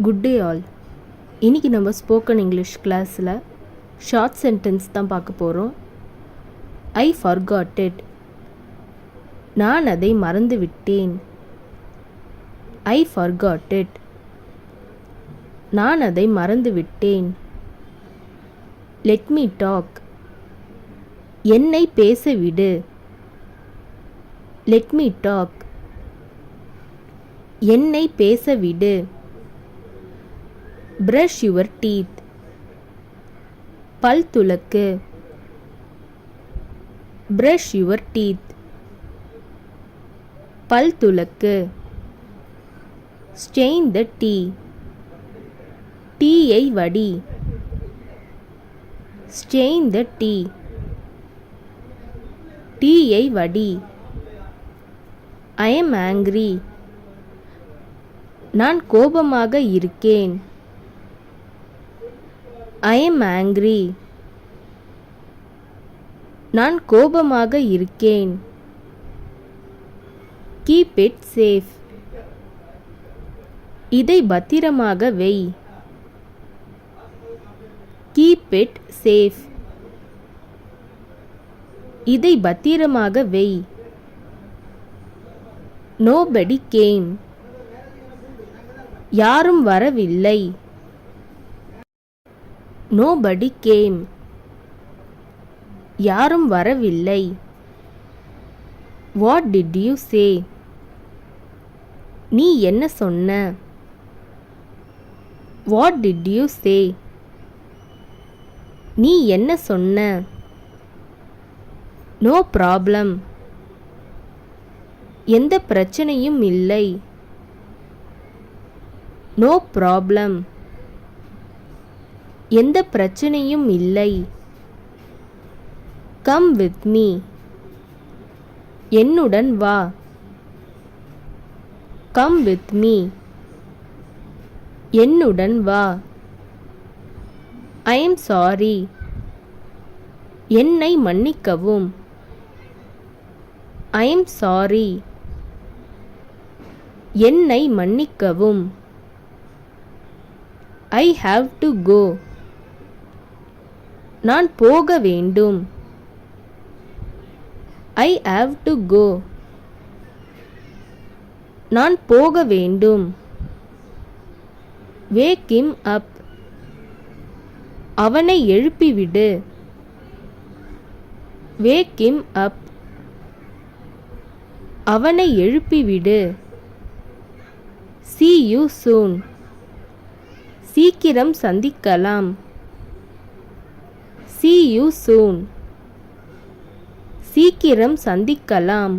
Good day all. இன்றைக்கி நம்ம spoken English கிளாஸில் ஷார்ட் சென்டென்ஸ் தான் பார்க்க போகிறோம். I forgot it. நான் அதை மறந்து விட்டேன். I forgot it. நான் அதை மறந்து விட்டேன். Let me talk. என்னை பேச விடு. Let me talk. என்னை பேச விடு. Brush your teeth. பல் துலக்கு. Brush your teeth. பல் துலக்கு. Strain the tea. டீயை வடி. Strain the tea. டீயை வடி. I am angry. நான் கோபமாக இருக்கேன். I am angry. நான் கோபமாக இருக்கேன். Keep it safe. இதை பத்திரமாக வை. Keep it safe. இதை பத்திரமாக வை. Nobody came. யாரும் வரவில்லை. Nobody came. யாரும் வரவில்லை. What did you say? நீ என்ன சொன்ன? What did you say? நீ என்ன சொன்ன? No problem. எந்த பிரச்சனையும் இல்லை. No problem. எந்த பிரச்சனையும் இல்லை. Come with me. என்னுடன் வா. Come with me. என்னுடன் வா. I am sorry. என்னை மன்னிக்கவும். I am sorry. என்னை மன்னிக்கவும். I have to go. நான் போக வேண்டும். I have to go. நான் போக வேண்டும். Wake him up. அவனை எழுப்பிவிடு. Wake him up. அவனை எழுப்பிவிடு. See you soon. சீக்கிரம் சந்திக்கலாம். See you soon. சீக்கிரம் சந்திக்கலாம்.